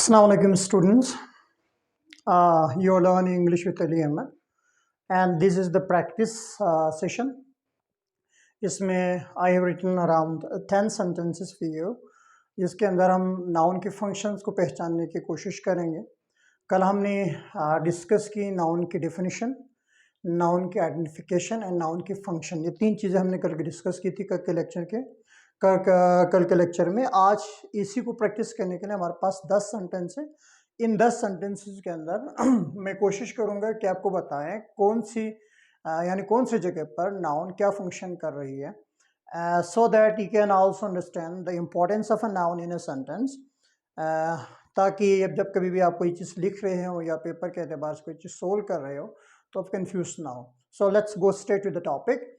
Assalamu alaikum students. You are learning English with Ali Ahmed and this is the practice session. इसमें I have written around 10 sentences for you जिसके अंदर हम noun के functions को पहचानने की कोशिश करेंगे। कल हमने डिस्कस की नाउन की डेफिनेशन, नाउन की आइडेंटिफिकेशन एंड नाउन की फंक्शन। ये तीन चीज़ें हमने कल डिस्कस की थी कल के लेक्चर में। आज इसी को प्रैक्टिस करने के लिए हमारे पास 10 सेंटेंस है। इन 10 सेंटेंसेस के अंदर मैं कोशिश करूंगा कि आपको बताएं कौन सी जगह पर नाउन क्या फंक्शन कर रही है, so that you can also understand the importance of a noun in a sentence, ताकि जब कभी भी आप कोई चीज़ लिख रहे हो या पेपर के एतबार से कोई चीज़ सोल्व कर रहे हो तो आप कंफ्यूज ना हो। So let's go straight to the topic.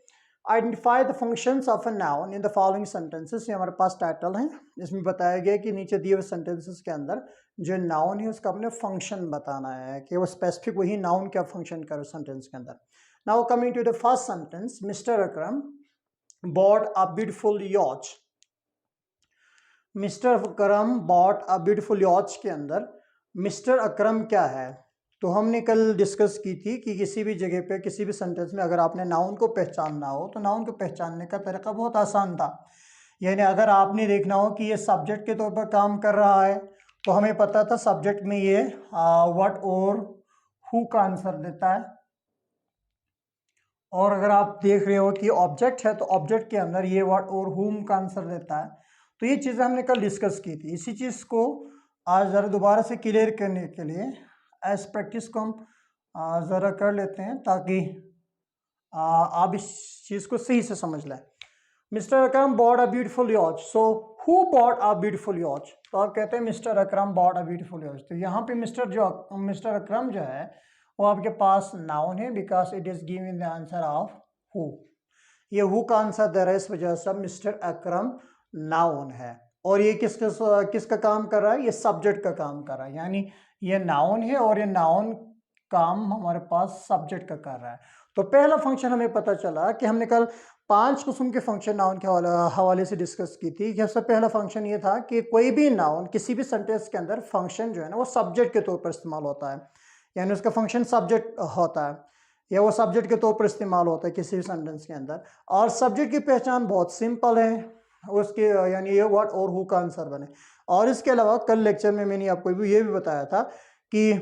Identify the functions of a noun in the following sentences. ये हमारे पास टाइटल है, इसमें बताया गया कि नीचे दिए हुए सेंटेंसेस के अंदर जो नाउन है उसका अपने फंक्शन बताना है कि वो स्पेसिफिक वही नाउन क्या फंक्शन करे सेंटेंस के अंदर। Now coming to the first sentence, mister Akram bought a beautiful yacht. Mister Akram bought a beautiful yacht के अंदर मिस्टर अकरम क्या है? तो हमने कल डिस्कस की थी कि किसी भी जगह पे किसी भी सेंटेंस में अगर आपने नाउन को पहचानना हो तो नाउन को पहचानने का तरीका बहुत आसान था। यानी अगर आपने देखना हो कि ये सब्जेक्ट के तौर पर काम कर रहा है तो हमें पता था सब्जेक्ट में ये व्हाट और हु का आंसर देता है, और अगर आप देख रहे हो कि ऑब्जेक्ट है तो ऑब्जेक्ट के अंदर ये व्हाट और हुम का आंसर देता है। तो ये चीज़ें हमने कल डिस्कस की थी। इसी चीज़ को आज ज़रा दोबारा से क्लियर करने के लिए एज प्रैक्टिस को हम ज़रा कर लेते हैं ताकि आप इस चीज़ को सही से समझ लें। Mister Akram bought a beautiful yacht, so who bought a beautiful yacht? तो आप कहते हैं mister Akram bought a beautiful yacht. तो यहाँ पे मिस्टर अकरम जो है वो आपके पास नाउन है because it is giving the answer of who. ये हु का आंसर दे रहा है, इस वजह से मिस्टर अकरम नाउन है। और ये किसका काम कर रहा है? ये सब्जेक्ट का काम कर रहा है, यानी ये नाउन है और ये नाउन काम हमारे पास सब्जेक्ट का कर रहा है। तो पहला फंक्शन हमें पता चला कि हमने कल 5 किस्म के फंक्शन नाउन के हवाले से डिस्कस की थी। सबसे पहला फंक्शन ये था कि कोई भी नाउन किसी भी सेंटेंस के अंदर फंक्शन जो है ना वो सब्जेक्ट के तौर पर इस्तेमाल होता है, यानी उसका फंक्शन सब्जेक्ट होता है या वो सब्जेक्ट के तौर पर इस्तेमाल होता है किसी भी सेंटेंस के अंदर। और सब्जेक्ट की पहचान बहुत सिंपल है, उसके यानी ये व्हाट और हु का आंसर बने। और इसके अलावा कल लेक्चर में मैंने आपको ये भी बताया था कि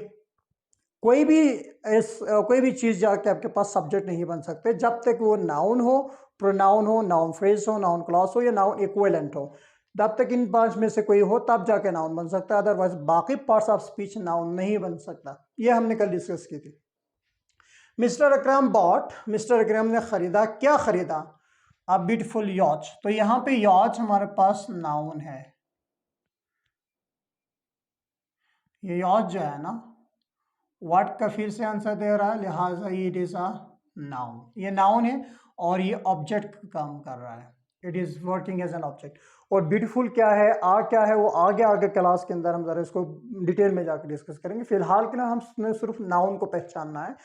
कोई भी चीज़ जाके आपके पास सब्जेक्ट नहीं बन सकते जब तक वो नाउन हो, प्रोनाउन हो, नाउन फ्रेज हो, नाउन क्लॉज हो या नाउन इक्विवेलेंट हो। तब तक इन 5 में से कोई हो तब जाके नाउन बन सकता है, अदरवाइज बाकी पार्ट्स ऑफ स्पीच नाउन नहीं बन सकता। ये हमने कल डिस्कस की थी। Mister Akram bought, mister Akram ने खरीदा, क्या खरीदा? A beautiful yacht. तो यहाँ पे यॉच हमारे पास नाउन है। ये यॉच जो है ना व्हाट का फिर से आंसर दे रहा है, लिहाजा इट इज अ नाउन। ये नाउन है और ये ऑब्जेक्ट का काम कर रहा है, it is working as an object. और ब्यूटीफुल क्या है, क्या है, वो आगे क्लास के अंदर हम जरा इसको डिटेल में जाकर डिस्कस करेंगे। फिलहाल के लिए हमें सिर्फ नाउन को पहचानना है,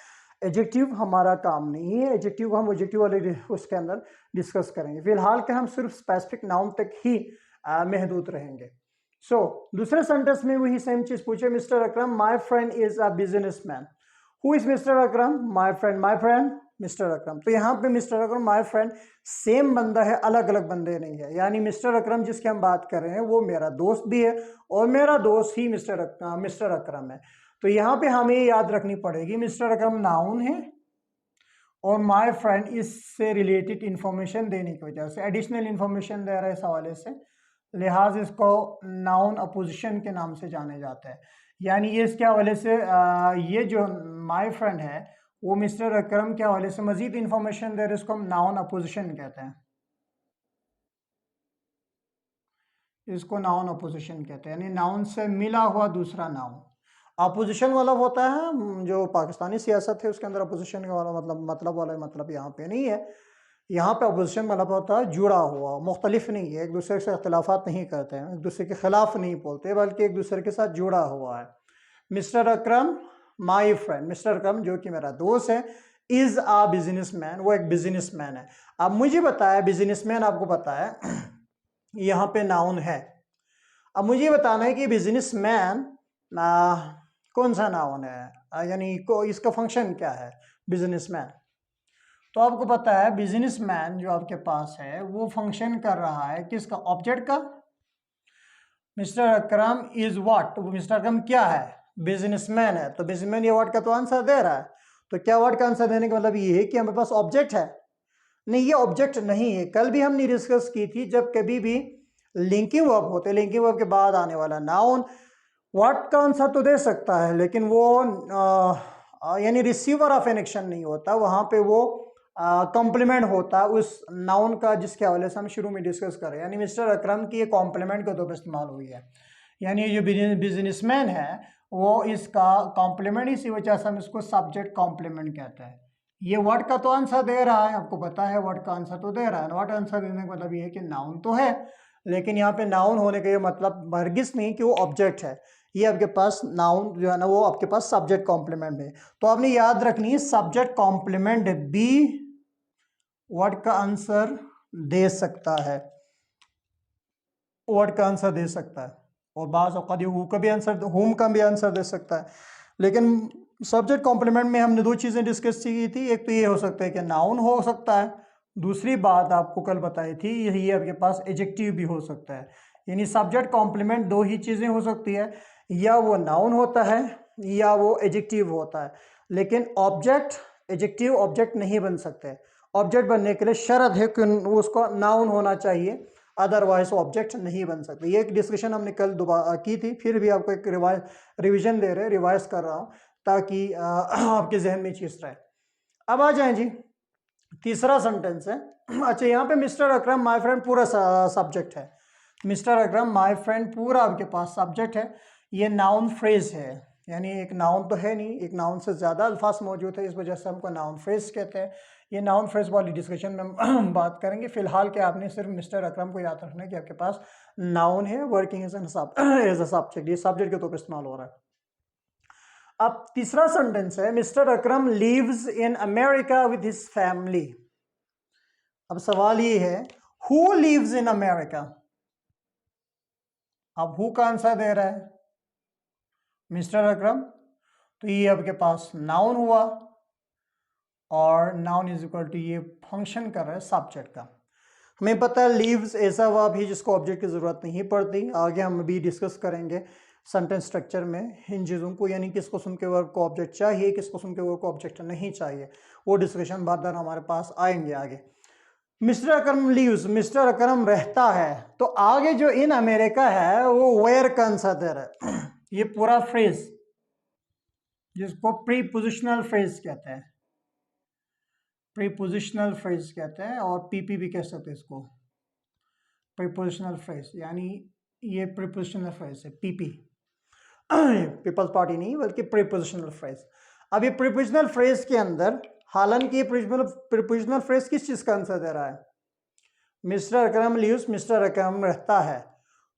एडजेक्टिव हमारा काम नहीं है। एडजेक्टिव हम एडजेक्टिव वाले उसके अंदर डिस्कस करेंगे। फिलहाल के हम सिर्फ स्पेसिफिक नाउन तक ही महदूद रहेंगे। दूसरे सेंटेंस में वही सेम चीज पूछे, mister Akram my friend is a businessman. Who is mister Akram? My friend mister Akram. तो यहाँ पे mister Akram my friend same बंदा है, अलग अलग बंदे नहीं है। यानी मिस्टर अकरम जिसकी हम बात कर रहे हैं वो मेरा दोस्त भी है और मेरा दोस्त ही मिस्टर अकरम है। तो यहाँ पे हमें याद रखनी पड़ेगी मिस्टर अकरम नाउन है और माय फ्रेंड इससे रिलेटेड इंफॉर्मेशन देने की वजह से एडिशनल इंफॉर्मेशन दे रहा है इस हवाले से, लिहाज इसको नाउन अपोजिशन के नाम से जाने जाता है। यानी ये इसके हवाले से ये जो माय फ्रेंड है वो मिस्टर अकरम के हवाले से मजीद इंफॉर्मेशन दे रहे, इसको हम नाउन अपोजिशन कहते हैं। इसको नाउन अपोजिशन कहते हैं, यानी नाउन से मिला हुआ दूसरा नाउन। अपोजिशन वाला होता है जो पाकिस्तानी सियासत है उसके अंदर अपोजिशन का वाला मतलब यहाँ पे नहीं है। यहाँ पे अपोजिशन मतलब होता है जुड़ा हुआ, मुख्तलिफ नहीं है, एक दूसरे से इख्तलाफात नहीं करते हैं, एक दूसरे के खिलाफ नहीं बोलते, बल्कि एक दूसरे के साथ जुड़ा हुआ है। Mister Akram my friend, mister Akram जो कि मेरा दोस्त है, इज आ बिजनेसमैन, वो एक बिजनेसमैन है। अब मुझे बताया बिजनेसमैन, आपको बताया यहाँ पे नाउन है। अब मुझे बताना है कि बिजनेसमैन कौन सा नाउन है, यानी को इसका फंक्शन क्या है, बिजनेसमैन। तो आपको पता है बिजनेसमैन जो आपके पास है वो फंक्शन कर रहा है किसका, ऑब्जेक्ट का। मिस्टर अकरम इज व्हाट, तो मिस्टर अकरम क्या है, बिजनेसमैन है। तो बिजनेसमैन ये वर्ड का तो आंसर दे रहा है। तो क्या वर्ड का आंसर देने का मतलब ये है कि हमारे पास ऑब्जेक्ट है? नहीं, ये ऑब्जेक्ट नहीं है। कल भी हमने डिस्कस की थी, जब कभी भी लिंकिंग वर्ब होते, लिंकिंग वर्ब के बाद आने वाला नाउन वर्ड का आंसर तो दे सकता है, लेकिन वो यानी रिसीवर ऑफ एन एक्शन नहीं होता, वहां पे वो कॉम्प्लीमेंट होता है उस नाउन का जिसके हवाले से हम शुरू में डिस्कस कर रहे हैं। यानी मिस्टर अकरम की ये कॉम्प्लीमेंट के तौर पर इस्तेमाल हुई है। यानी ये जो बिजनेसमैन है वो इसका कॉम्प्लीमेंट, इसी वजह से हम इसको सब्जेक्ट कॉम्प्लीमेंट कहते हैं। ये वर्ड का तो आंसर दे रहा है, आपको पता है वर्ड का आंसर तो दे रहा है। वर्ड आंसर देने का मतलब ये है कि नाउन तो है, लेकिन यहाँ पे नाउन होने का ये मतलब हरगिज नहीं कि वो ऑब्जेक्ट है। ये आपके पास नाउन जो है ना वो आपके पास सब्जेक्ट कॉम्प्लीमेंट है। तो आपने याद रखनी है सब्जेक्ट कॉम्प्लीमेंट बी वर्ड का आंसर दे सकता है, वर्ड का आंसर दे सकता है। और बाज़ औक़ात हु का भी आंसर, होम का भी आंसर दे सकता है। लेकिन सब्जेक्ट कॉम्प्लीमेंट में हमने दो चीज़ें डिस्कस की थी, एक तो ये हो सकता है कि नाउन हो सकता है, दूसरी बात आपको कल बताई थी ये आपके पास एडजेक्टिव भी हो सकता है। यानी सब्जेक्ट कॉम्प्लीमेंट दो ही चीज़ें हो सकती है, या वो नाउन होता है या वो एडजेक्टिव होता है। लेकिन ऑब्जेक्ट, एडजेक्टिव ऑब्जेक्ट नहीं बन सकते। ऑब्जेक्ट बनने के लिए शर्त है कि उसको नाउन होना चाहिए, अदरवाइज ऑब्जेक्ट नहीं बन सकते। ये एक डिस्कशन हमने कल दोबारा की थी, फिर भी आपको एक रिविजन दे रहे, रिवाइज कर रहा हूँ ताकि आपके जहन में चीज़ रहे। अब आ जाएं जी, तीसरा सेंटेंस है। अच्छा, यहाँ पे मिस्टर अकरम माय फ्रेंड पूरा सब्जेक्ट है। मिस्टर अकरम माय फ्रेंड पूरा आपके पास सब्जेक्ट है। ये नाउन फ्रेज है, यानी एक नाउन तो है नहीं, एक नाउन से ज़्यादा अल्फाज मौजूद है, इस वजह से हमको नाउन फ्रेज कहते हैं। ये नाउन फ्रेज वाली डिस्कशन में हम बात करेंगे। फिलहाल क्या आपने सिर्फ मिस्टर अकरम को याद रखना है कि आपके पास नाउन है, वर्किंग एज अ सब्जेक्ट, ये सब्जेक्ट के तौर पर इस्तेमाल हो रहा है। अब तीसरा सेंटेंस है mister Akram leaves in America with his family. अब सवाल ये है हु लीव्स इन अमेरिका। अब हु का आंसर दे रहा है मिस्टर अकरम, तो ये आपके पास नाउन हुआ, और नाउन इज इक्वल टू ये फंक्शन कर रहा है सब्जेक्ट का। हमें पता है लीव्स ऐसा वर्ब है जिसको ऑब्जेक्ट की जरूरत नहीं पड़ती। आगे हम भी डिस्कस करेंगे सेंटेंस स्ट्रक्चर में इन चीज़ों को, यानी किस किस्म के वर्ब को ऑब्जेक्ट चाहिए, किस किस्म के वर्ब को ऑब्जेक्ट नहीं चाहिए, वो डिस्कशन बाद हमारे पास आएंगे आगे। मिस्टर अकरम लीव्स, मिस्टर अकरम रहता है, तो आगे जो इन अमेरिका है वो वेयर का आंसर दे रहा है। ये पूरा फ्रेज जिसको प्रीपोजिशनल फ्रेज कहते हैं, प्रीपोजिशनल फ्रेज कहते हैं, और पीपी भी कह सकते हैं इसको, प्रीपोजिशनल फ्रेज। यानी ये प्रीपोजिशनल फ्रेज है पीपी, पीपल्स पार्टी नहीं बल्कि प्रीपोजिशनल फ्रेज। अब ये प्रीपोजिशनल फ्रेज के अंदर, हालांकि ये प्रीपोजिशनल फ्रेज किस चीज का आंसर दे रहा है, मिस्टर अकरम लीव्स, मिस्टर अकरम रहता है,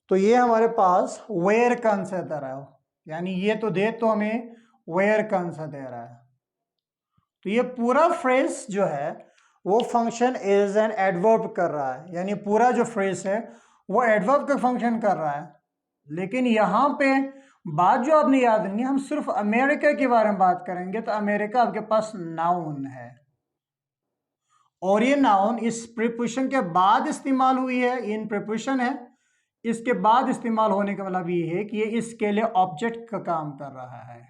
तो ये हमारे पास वेयर का आंसर दे रहा है। यानी ये तो दे तो हमें वेयर का आंसर दे रहा है। तो ये पूरा फ्रेज जो है वो फंक्शन एज एन एडवर्ब कर रहा है, यानी पूरा जो फ्रेज है वो एडवर्ब का फंक्शन कर रहा है। लेकिन यहां पे बात जो आपने याद रखनी है, हम सिर्फ अमेरिका के बारे में बात करेंगे, तो अमेरिका आपके पास नाउन है, और ये नाउन इस प्रीपोजिशन के बाद इस्तेमाल हुई है, इन प्रीपोजिशन है, इसके बाद इस्तेमाल होने का मतलब ये है कि ये इसके लिए ऑब्जेक्ट का काम कर रहा है।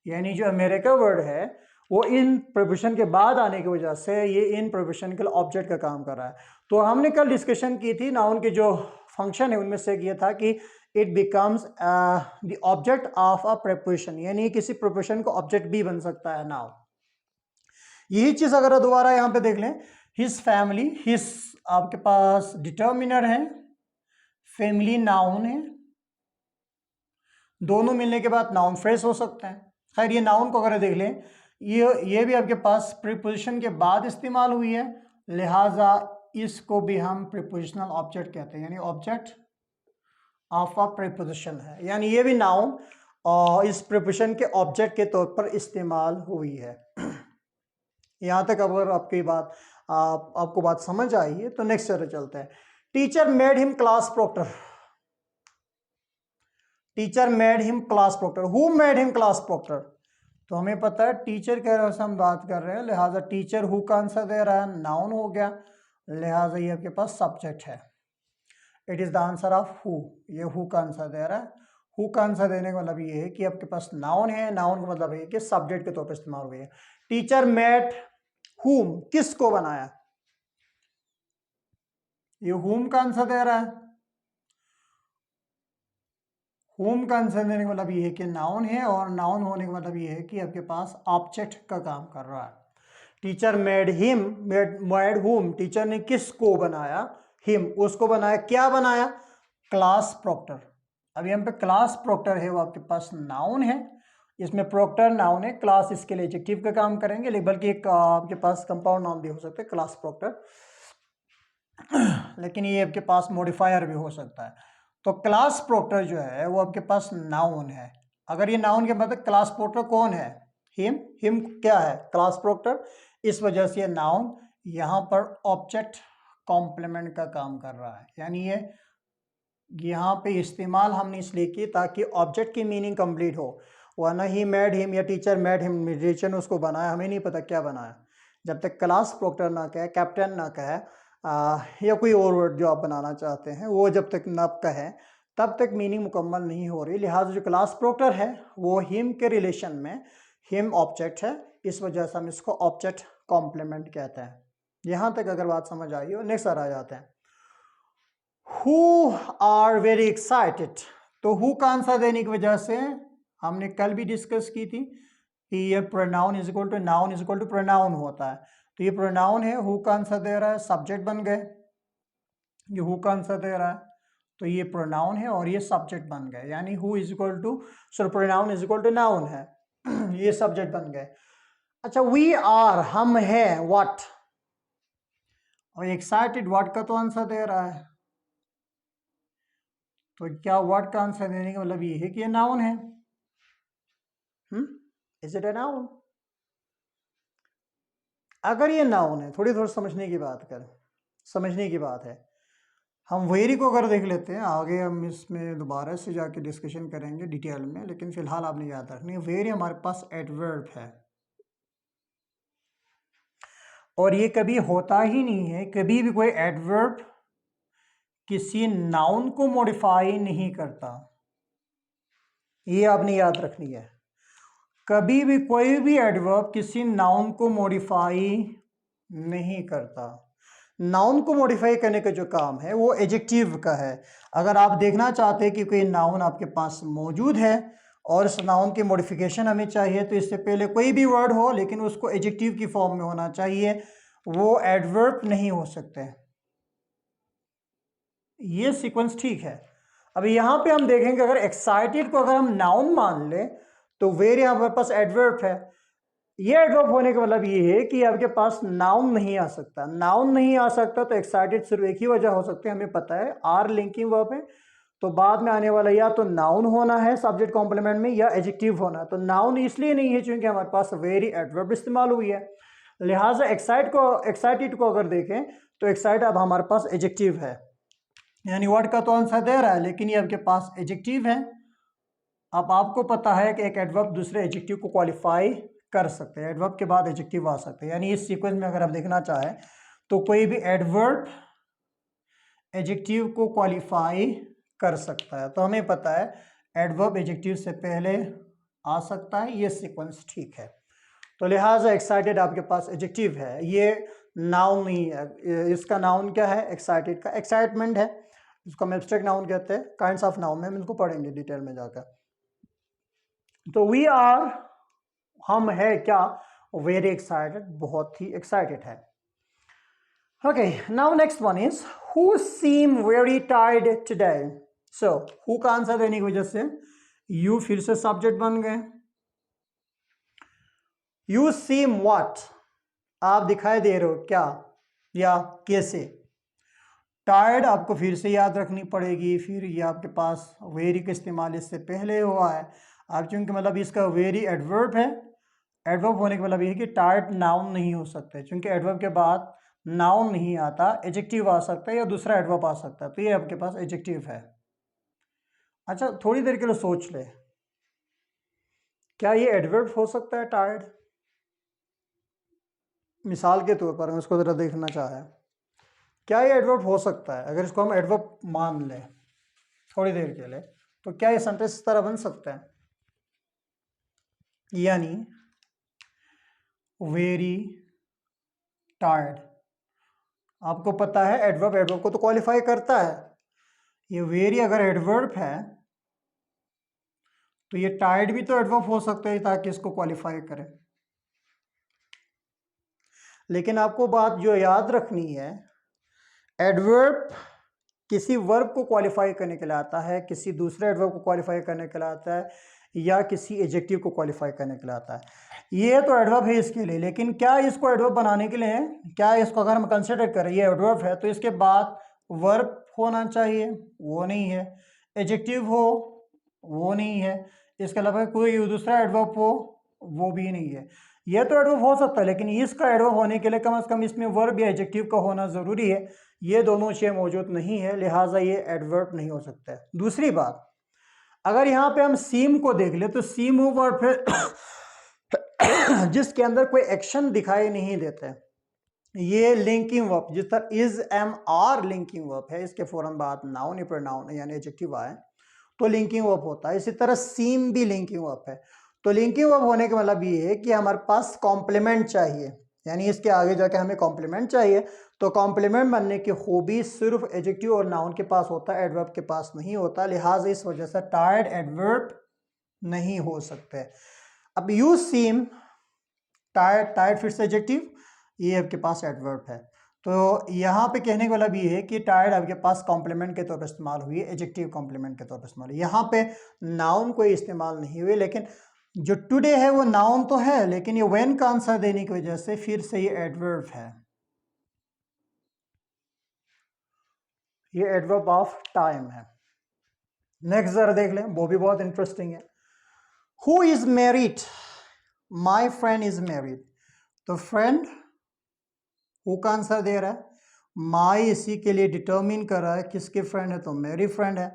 यानी जो अमेरिका वर्ड है वो इन प्रीपोजिशन के बाद आने की वजह से ये इन प्रीपोजिशन के लिए ऑब्जेक्ट का काम कर रहा है। तो हमने कल डिस्कशन की थी नाउन के जो फंक्शन है उनमें से एक ये था कि it becomes the object of a preposition, यानी किसी प्रीपोजिशन को ऑब्जेक्ट भी बन सकता है नाउन। यही चीज अगर दोबारा यहाँ पे देख लें, हिज फैमिली, हिज आपके पास डिटर्मिनर है, फैमिली नाउन है, दोनों मिलने के बाद नाउन फ्रेज हो सकता है। खैर ये नाउन को अगर देख लें, ये भी आपके पास प्रीपोजिशन के बाद इस्तेमाल हुई है, लिहाजा इसको भी हम प्रीपोजिशनल ऑब्जेक्ट कहते हैं, यानी ऑब्जेक्ट ऑफ अ प्रीपोजिशन है। यानी ये भी नाउन और इस प्रीपोजिशन के ऑब्जेक्ट के तौर पर इस्तेमाल हुई है। यहां तक अगर आपकी बात आपको बात समझ आई है तो नेक्स्ट चलते हैं। Teacher made him class proctor. Teacher made him class proctor, who made him class proctor, तो हमें पता है टीचर के बारे में हम बात कर रहे हैं, लिहाजा टीचर हु का आंसर दे रहा है, नाउन हो गया, लिहाजा ये आपके पास सब्जेक्ट है। It is the answer of who, ये हु का आंसर दे रहा है। हु का आंसर देने का मतलब ये है कि आपके पास नाउन है, नाउन का मतलब है कि सब्जेक्ट के तौर पर इस्तेमाल हुई है। टीचर मेड हुम, किसको बनाया, ये हुम का आंसर दे रहा है। हुम का आंसर देने का मतलब ये है कि नाउन है, और नाउन होने का मतलब ये है कि आपके पास ऑब्जेक्ट का काम कर रहा है। टीचर मेड हिम, मेड हुम, टीचर ने किसको बनाया, हिम, उसको बनाया, क्या बनाया, क्लास प्रोक्टर। अभी हम पे क्लास प्रोक्टर है, वो आपके पास नाउन है, इसमें प्रोक्टर नाउन है, क्लास इसके लिए एडजेक्टिव का काम करेंगे, लेकिन बल्कि एक आपके पास कंपाउंड नाउन भी हो सकता है क्लास प्रोक्टर, लेकिन ये आपके पास मॉडिफायर भी हो सकता है। तो क्लास प्रोक्टर जो है वो आपके पास नाउन है। अगर ये नाउन के मतलब क्लास प्रोक्टर कौन है, हिम, हिम क्या है, क्लास प्रोक्टर, इस वजह से ये नाउन यहाँ पर ऑब्जेक्ट कॉम्प्लीमेंट का काम कर रहा है। यानी ये यहाँ पे इस्तेमाल हमने इसलिए की ताकि ऑब्जेक्ट की मीनिंग कंप्लीट हो, वरना ही मेड हिम या टीचर मेड हिम, टीचर ने उसको बनाया, हमें नहीं पता क्या बनाया। जब तक क्लास प्रोक्टर ना कहे, कैप्टन ना कहे, या कोई और वर्ड जो आप बनाना चाहते हैं वो जब तक न कहे, तब तक मीनिंग मुकम्मल नहीं हो रही। लिहाजा जो क्लास प्रोक्टर है वो हिम के रिलेशन में, हिम ऑब्जेक्ट है, इस वजह से हम इसको ऑब्जेक्ट कॉम्प्लीमेंट कहते हैं। यहाँ तक अगर बात समझ आई हो, नेक्स्ट आ जाते हैं। हु आर वेरी एक्साइटेड, तो हु का आंसर देने की वजह से हमने कल भी डिस्कस की थी कि ये pronoun is equal to noun is equal to pronoun होता है। तो ये प्रोनाउन है, हु का आंसर दे रहा है, सब्जेक्ट बन गए, ये हु का आंसर दे रहा है, तो ये प्रोनाउन है और ये सब्जेक्ट बन गए, यानी who is equal to, sorry pronoun is equal to noun है, ये सब्जेक्ट बन गए। अच्छा, वी आर, हम हैं, व्हाट, और एक्साइटेड व्हाट का तो आंसर दे रहा है, तो क्या व्हाट का आंसर देने का मतलब ये है कि ये नाउन है। इज इट ए नाउन, अगर ये नाउन है, थोड़ी समझने की बात कर, समझने की बात है, हम वेरी को अगर देख लेते हैं, आगे हम इसमें दोबारा से जाके डिस्कशन करेंगे डिटेल में, लेकिन फिलहाल आपने याद रखनी है वेरी हमारे पास एडवर्ब है, और ये कभी होता ही नहीं है, कभी भी कोई एडवर्ब किसी नाउन को मॉडिफाई नहीं करता, ये आपने याद रखनी है। कभी भी कोई भी एडवर्ब किसी नाउन को मॉडिफाई नहीं करता। नाउन को मॉडिफाई करने का जो काम है वो एडजेक्टिव का है। अगर आप देखना चाहते हैं कि कोई नाउन आपके पास मौजूद है और इस नाउन की मॉडिफिकेशन हमें चाहिए, तो इससे पहले कोई भी वर्ड हो लेकिन उसको एडजेक्टिव की फॉर्म में होना चाहिए, वो एडवर्ब नहीं हो सकते। ये सीक्वेंस ठीक है। अभी यहाँ पे हम देखेंगे, अगर एक्साइटेड को अगर हम नाउन मान ले तो वेरी हमारे पास एडवर्ब है। ये एडवर्ब होने का मतलब ये है कि आपके पास नाउन नहीं आ सकता, नाउन नहीं आ सकता तो एक्साइटेड सिर्फ एक ही वजह हो सकती है, हमें पता है आर लिंकिंग वर्ब है, तो बाद में आने वाला या तो नाउन होना है सब्जेक्ट कॉम्प्लीमेंट में या एडजेक्टिव होना है। तो नाउन इसलिए नहीं है क्योंकि हमारे पास वेरी एडवर्ब इस्तेमाल हुई है। लिहाजा एक्साइटेड को अगर देखें तो एक्साइट अब हमारे पास एडजेक्टिव है, यानी वर्ड का तो आंसर दे रहा है लेकिन ये आपके पास एडजेक्टिव है। अब आपको पता है कि एक एडवर्ब दूसरे एडजेक्टिव को क्वालिफाई कर सकते हैं, एडवर्ब के बाद एडजेक्टिव आ सकते हैं, यानी इस सीक्वेंस में अगर आप देखना चाहें तो कोई भी एडवर्ब एडजेक्टिव को क्वालिफाई कर सकता है। तो हमें पता है एडवर्ब एडजेक्टिव से पहले आ सकता है, ये सीक्वेंस ठीक है। तो लिहाजा एक्साइटेड आपके पास एडजेक्टिव है, ये नाउन नहीं है। इसका नाउन क्या है, एक्साइटेड का एक्साइटमेंट है, इसको हम एब्स्ट्रैक्ट नाउन कहते हैं, काइंड्स ऑफ नाउन में हम इनको पढ़ेंगे डिटेल में जाकर। तो वी आर, हम है क्या, वेरी एक्साइटेड, बहुत ही एक्साइटेड है। Okay, now next one is who seem very tired today. So who का आंसर देने की वजह से यू फिर से सब्जेक्ट बन गए। यू सीम व्हाट, आप दिखाई दे रहे हो क्या या कैसे। टायर्ड आपको फिर से याद रखनी पड़ेगी, फिर ये आपके पास वेरी का इस्तेमाल इससे पहले हुआ है। अब चूंकि मतलब इसका वेरी एडवर्ब है, एडवर्ब होने का मतलब ये है कि टायर्ड नाउन नहीं हो सकते, क्योंकि एडवर्ब के बाद नाउन नहीं आता, एडजेक्टिव आ सकता है या दूसरा एडवर्ब आ सकता है, तो ये आपके पास एडजेक्टिव है। अच्छा थोड़ी देर के लिए सोच ले, क्या ये एडवर्ब हो सकता है टायर्ड? मिसाल के तौर पर हम इसको ज़रा देखना चाहें, क्या ये एडवर्ब हो सकता है? अगर इसको हम एडवर्ब मान लें थोड़ी देर के लिए, तो क्या ये सेंटेंस इस तरह बन सकता है, यानी वेरी टायर्ड। आपको पता है एडवर्ब एडवर्ब को तो क्वालिफाई करता है, ये वेरी अगर एडवर्ब है तो ये टायर्ड भी तो एडवर्ब हो सकता है ताकि इसको क्वालिफाई करे। लेकिन आपको बात जो याद रखनी है, एडवर्ब किसी वर्ब को क्वालिफाई करने के लिए आता है, किसी दूसरे एडवर्ब को क्वालिफाई करने के लिए आता है, या किसी एडजेक्टिव को क्वालिफाई करने के लिए आता है। ये तो एडवर्ब है इसके लिए, लेकिन क्या इसको एडवर्ब बनाने के लिए, क्या इसको अगर हम कंसिडर करें ये एडवर्ब है तो इसके बाद वर्ब होना चाहिए, वो नहीं है। एडजेक्टिव हो, वो नहीं है। इसके अलावा कोई दूसरा एडवर्ब हो, वो भी नहीं है। ये तो एडवर्ब हो सकता है, लेकिन इसका एडवर्ब होने के लिए कम से कम इसमें वर्ब या एडजेक्टिव का होना ज़रूरी है। ये दोनों चीज़ें मौजूद नहीं है, लिहाजा ये एडवर्ब नहीं हो सकता है। दूसरी बात, अगर यहाँ पे हम सीम को देख ले तो सीम वो वर्ब है जिसके अंदर कोई एक्शन दिखाई नहीं देता है। ये लिंकिंग वर्ब, जिस तरह is am are linking verb है, इसके फौरन बाद नाउन या प्रोनाउन यानी एडजेक्टिव आए तो लिंकिंग वर्ब होता है। इसी तरह सीम भी लिंकिंग वर्ब है। तो लिंकिंग वर्ब होने का मतलब ये है कि हमारे पास कॉम्प्लीमेंट चाहिए, यानी इसके आगे जाके हमें कॉम्प्लीमेंट चाहिए। तो कॉम्प्लीमेंट बनने की खूबी सिर्फ एडजेक्टिव और नाउन के पास होता है, एडवर्ब के पास नहीं होता। लिहाजा इस वजह से टायर्ड एडवर्ब नहीं हो सकते। अब यू सीम, टायर्ड, टायर्ड फिर से एडजेक्टिव, ये आपके पास एडवर्ब है। तो यहाँ पे कहने का मतलब ये है कि टायर्ड आपके पास कॉम्प्लीमेंट के तौर पर इस्तेमाल हुई है, एडजेक्टिव कॉम्प्लीमेंट के तौर पर इस्तेमाल हुई। यहाँ पे नाउन कोई इस्तेमाल नहीं हुई, लेकिन जो टुडे है वो नाउन तो है, लेकिन ये व्हेन का आंसर देने की वजह से फिर से ये एडवर्ब है, ये एडवर्ब ऑफ टाइम है। नेक्स्ट जरा देख लें, वो भी बहुत इंटरेस्टिंग है। Who is married, my friend is married. तो फ्रेंड हु का आंसर दे रहा है, माई इसी के लिए डिटर्मिन कर रहा है किसके फ्रेंड है, तो मेरी फ्रेंड है।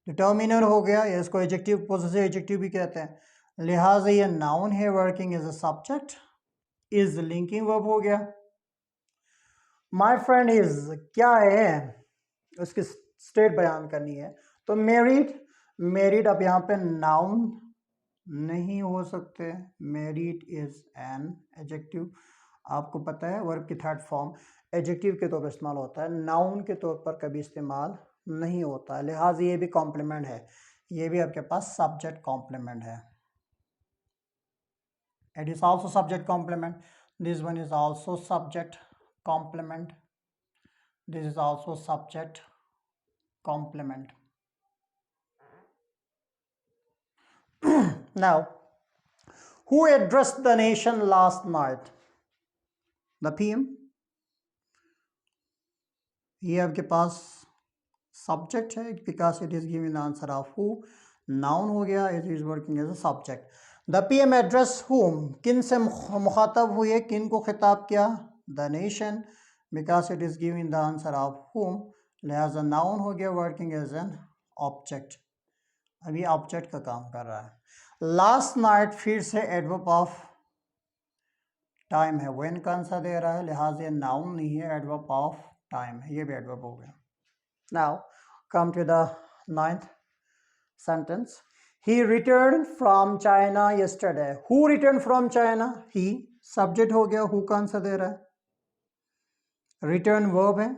डिटर्मिनर हो गया, या इसको एडजेक्टिव, पॉसेसिव एडजेक्टिव भी कहते हैं। लिहाजा ये नाउन है, working as a subject, is linking verb हो गया। माई फ्रेंड इज क्या है, उसकी स्टेट बयान करनी है। तो मेरिड, मेरिड अब यहाँ पे नाउन नहीं हो सकते, मेरिड इज एन एडजेक्टिव। आपको पता है वर्ब की थर्ड फॉर्म एडजेक्टिव के तौर पर इस्तेमाल होता है, नाउन के तौर पर कभी इस्तेमाल नहीं होता है। लिहाजा ये भी कॉम्प्लीमेंट है, ये भी आपके पास सब्जेक्ट कॉम्प्लीमेंट है। It is also subject complement, this one is also subject complement, this is also subject complement. Now, who addressed the nation last night? The PM. ये आपके पास सब्जेक्ट है because it is given answer of who, noun हो गया, it is working as a subject. The PM address whom, किन से मुखातब हुए, किन को खिताब किया, the nation, because it is given the answer of whom, लिहाजा नाउन हो गया, वर्किंग एज एन ऑब्जेक्ट, अभी ऑब्जेक्ट का काम कर रहा है। लास्ट नाइट फिर से एडवर्ब ऑफ टाइम है, व्हेन का आंसर दे रहा है, लिहाजा ये नाउन नहीं है, एडवर्ब ऑफ टाइम है, ये भी एडवर्ब हो गया। Now come to the 9th sentence. He returned from China yesterday. Who returned from China? He, subject हो गया, who का आंसर दे रहा है, return verb है।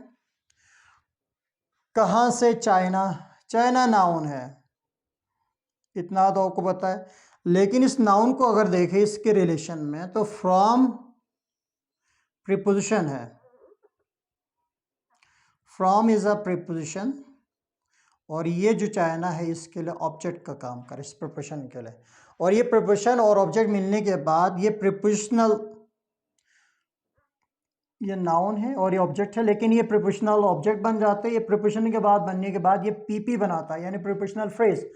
कहाँ से चाइना, चाइना नाउन है, इतना तो आपको पता है। लेकिन इस नाउन को अगर देखें इसके रिलेशन में तो फ्रॉम प्रीपोजिशन है, फ्रॉम इज अ प्रीपोजिशन, और ये जो चाइना है इसके लिए ऑब्जेक्ट का काम कर, इस प्रीपोजिशन के लिए। और ये प्रीपोजिशन और ऑब्जेक्ट मिलने के बाद ये प्रीपोजिशनल, ये नाउन है और ये ऑब्जेक्ट है, लेकिन ये प्रीपोजिशनल ऑब्जेक्ट बन जाते हैं। ये प्रीपोजिशन के बाद बनने के बाद ये पीपी बनाता है, यानी प्रीपोजिशनल फ्रेज।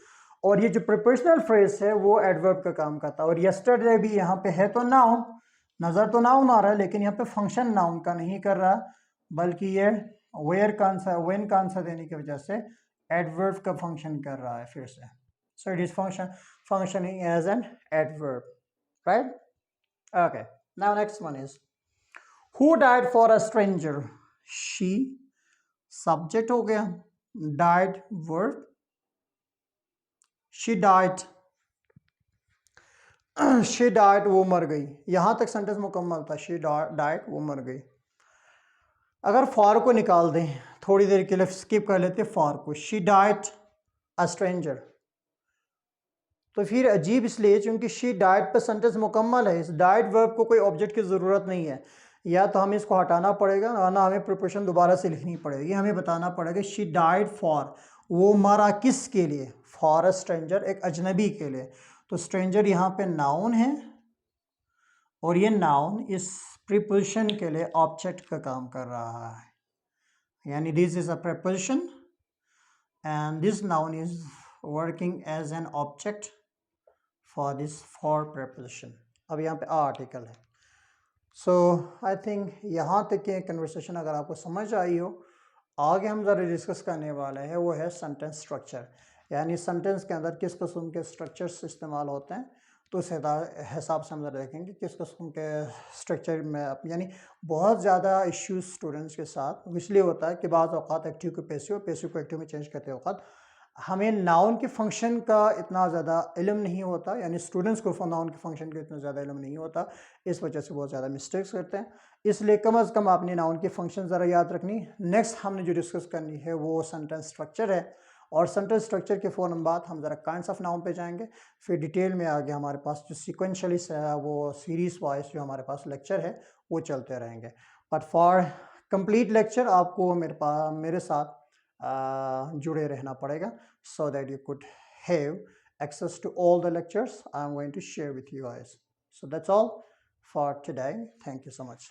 और ये जो प्रीपोजिशनल फ्रेज है वो एडवर्ब का काम करता है। और यस्टरडे भी यहाँ पे है तो नाउन, नज़र तो नाउन आ रहा है, लेकिन यहाँ पे फंक्शन नाउन का नहीं कर रहा, बल्कि ये वेयर का आंसर, वेन का आंसर देने की वजह से एडवर्ब का फंक्शन कर रहा है फिर से. So it is functioning as an adverb, right? Okay, now next one is who died for a stranger. She subject हो गया, died verb, she died, she died वो मर गई. यहां तक सेंटेंस मुकम्मल था, शी डाइड वो मर गई. अगर फॉर को निकाल दें, थोड़ी देर के लिए स्किप कर लेते फॉर को. शी डाइड अ स्ट्रेंजर, तो फिर अजीब इसलिए क्योंकि शी डाइड पे सेंटेंस मुकम्मल है. इस डाइड वर्ब को कोई ऑब्जेक्ट की ज़रूरत नहीं है. या तो हमें इसको हटाना पड़ेगा ना हमें प्रिपोजिशन दोबारा से लिखनी पड़ेगी. हमें बताना पड़ेगा शी डाइड फॉर, वो मरा किसके लिए? फॉर अ स्ट्रेंजर, एक अजनबी के लिए. तो स्ट्रेंजर यहाँ पे नाउन है और ये नाउन इस प्रीपोजिशन के लिए ऑब्जेक्ट का काम कर रहा है. यानी this is a preposition and this noun is working as an object for this for preposition. अब यहाँ पे आर्टिकल है. सो आई थिंक यहाँ तक की कन्वर्सेशन अगर आपको समझ आई हो, आगे हम ज़रा डिस्कस करने वाले हैं वो है सेंटेंस स्ट्रक्चर. यानी सेंटेंस के अंदर किस किस्म के स्ट्रक्चर्स इस्तेमाल होते हैं. तो उस हिसाब से हम ज़रा देखेंगे किस किस्म के स्ट्रक्चर में. यानी बहुत ज़्यादा इश्यूज स्टूडेंट्स के साथ इसलिए होता है कि बाज़ औक़ात एक्टिव को पैसिव को एक्टिव में चेंज करते वक़्त हमें नाउन के फंक्शन का इतना ज़्यादा इल्म नहीं होता. यानी स्टूडेंट्स को नाउन के फंक्शन का इतना ज़्यादा इल्म नहीं होता. इस वजह से बहुत ज़्यादा मिस्टेक्स करते हैं. इसलिए कम अज़ कम आपने नाउन के फंक्शन ज़रा याद रखनी. नेक्स्ट हमने जो डिस्कस करनी है वो सेंटेंस स्ट्रक्चर है. और सेंटेंस स्ट्रक्चर के फ़ौरन बाद हम ज़रा काइंड्स ऑफ नाउन पे जाएंगे. फिर डिटेल में आगे हमारे पास जो सिक्वेंशली वो सीरीज़ वाइज जो हमारे पास लेक्चर है वो चलते रहेंगे. बट फॉर कंप्लीट लेक्चर आपको मेरे साथ जुड़े रहना पड़ेगा so that you could have access to all the lectures I'm going to share with you guys. So that's all for today. Thank you so much.